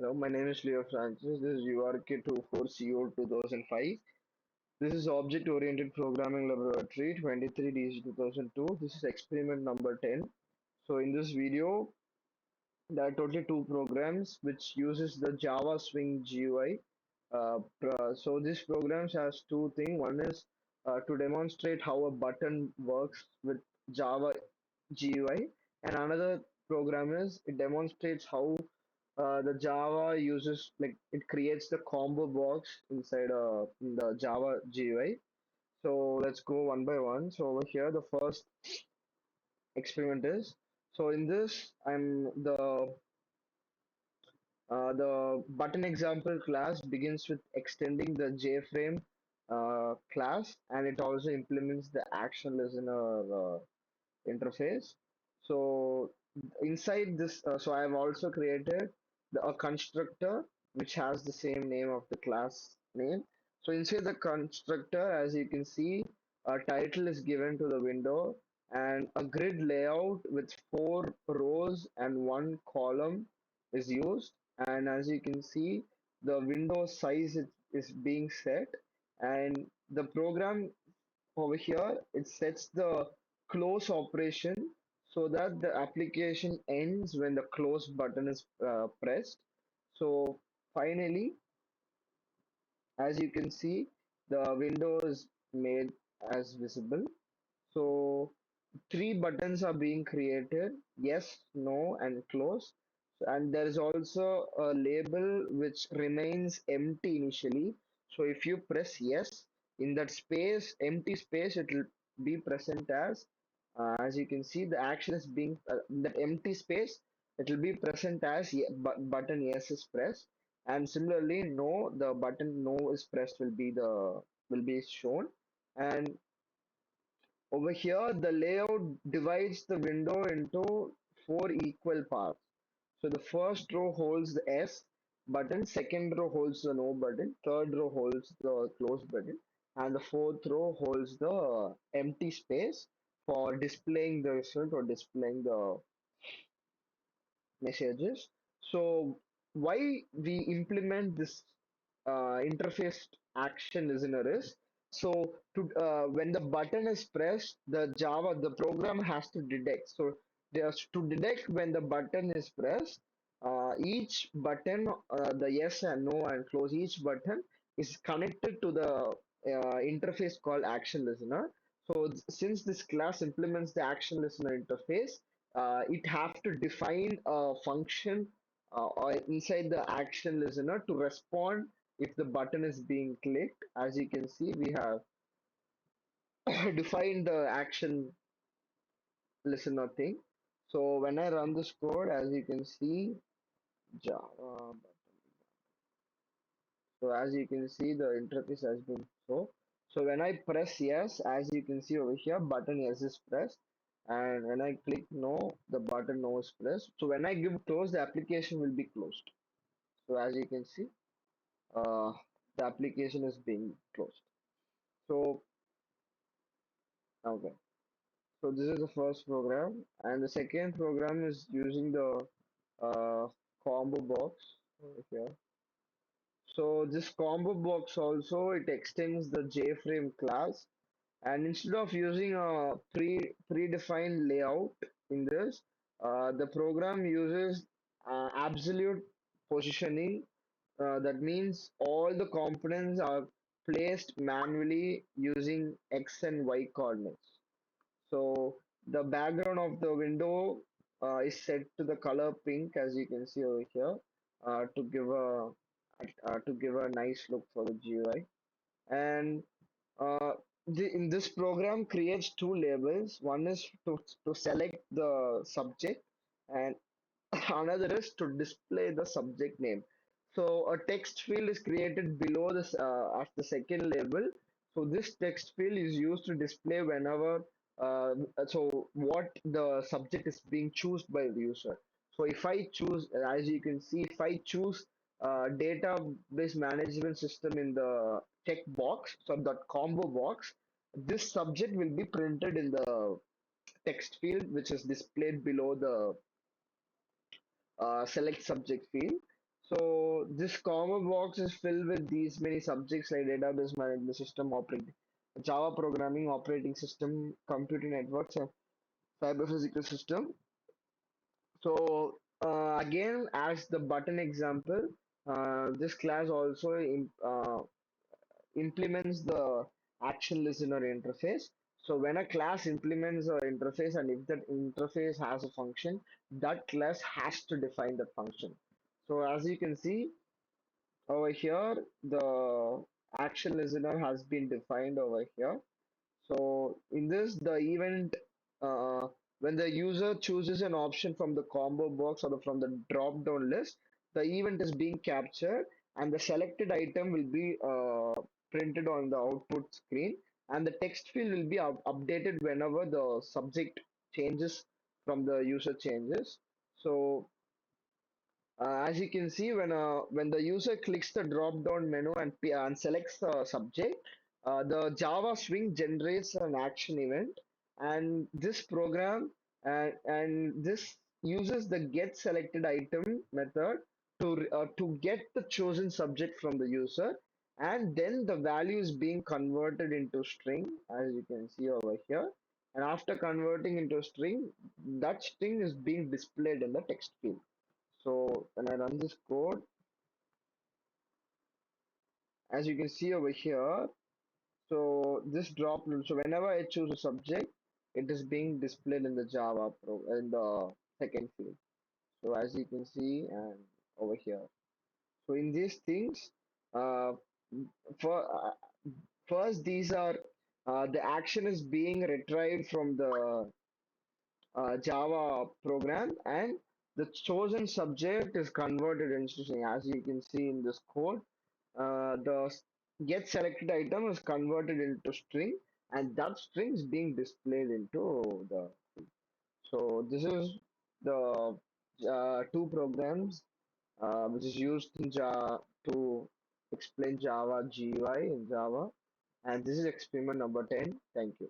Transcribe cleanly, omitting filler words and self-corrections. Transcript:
Hello, my name is Leo Francis. This is URK24CO 2005. This is Object Oriented Programming Laboratory 23DC 2002. This is experiment number 10. So in this video, there are totally two programs which uses the Java Swing GUI. So this programs has two things. One is to demonstrate how a button works with Java GUI, and another program is it demonstrates how the Java uses like it creates the combo box inside in the Java GUI. So let's go one by one. So over here, the first experiment is so in this I'm the button example class begins with extending the JFrame class, and it also implements the action listener interface. So inside this, so I have also created a constructor which has the same name of the class name. So inside the constructor, as you can see, a title is given to the window and a grid layout with four rows and one column is used. And as you can see, the window size is being set, and the program over here, it sets the close operation so that the application ends when the close button is pressed. So finally, as you can see, the window is made as visible. So three buttons are being created: yes, no, and close. And there is also a label which remains empty initially. So if you press yes, in that space, empty space, it will be present as you can see, the action is being that empty space. It will be present as button yes is pressed, and similarly, no, the button no is pressed will be shown, and over here, the layout divides the window into four equal parts. So the first row holds the S button, second row holds the no button, third row holds the close button, and the fourth row holds the empty space for displaying the result or displaying the messages. So why we implement this interface action listener is so when the button is pressed, the program has to detect. So there's to detect when the button is pressed, each button, the yes and no and close, each button is connected to the interface called action listener. So since this class implements the action listener interface, it have to define a function or inside the action listener to respond if the button is being clicked. As you can see, we have defined the action listener thing. So when I run this code, as you can see, Java. So as you can see, the interface has been so. So when I press yes, as you can see over here, button yes is pressed, and when I click no, the button no is pressed. So when I give close, the application will be closed. So as you can see, uh, the application is being closed. So okay. So this is the first program, and the second program is using the uh, combo box over here. So this combo box also it extends the JFrame class, and instead of using a predefined layout in this, the program uses absolute positioning. That means all the components are placed manually using X and Y coordinates. So the background of the window is set to the color pink, as you can see over here, uh, to give a to give a nice look for the GUI. And uh, in this program creates two labels. One is to select the subject, and another is to display the subject name. So a text field is created below this at the second label. So this text field is used to display whenever so what the subject is being chosen by the user. So if I choose, as you can see, if I choose database management system in the checkbox, so that combo box, this subject will be printed in the text field, which is displayed below the select subject field. So this combo box is filled with these many subjects like database management system, operating Java programming, operating system, computer networks, and cyber physical system. So again, as the button example, this class also implements the action listener interface. So when a class implements an interface, and if that interface has a function, that class has to define that function. So as you can see over here, the action listener has been defined over here. So in this, the event, when the user chooses an option from the combo box or from the drop-down list, the event is being captured and the selected item will be printed on the output screen, and the text field will be updated whenever the subject changes from the user changes. So as you can see, when the user clicks the drop-down menu and selects the subject, the Java swing generates an action event, and this program and this uses the get selected item method to get the chosen subject from the user, and then the value is being converted into string, as you can see over here. And after converting into string, that string is being displayed in the text field. So when I run this code, as you can see over here, so this drop, so whenever I choose a subject, it is being displayed in the Java pro in the second field. So as you can see and over here. So in these things, uh, for first these are the action is being retrieved from the Java program, and the chosen subject is converted into string. As you can see in this code, the get selected item is converted into string, and that string is being displayed into the. So this is the two programs which is used in Java to explain Java GUI in Java, and this is experiment number 10. Thank you.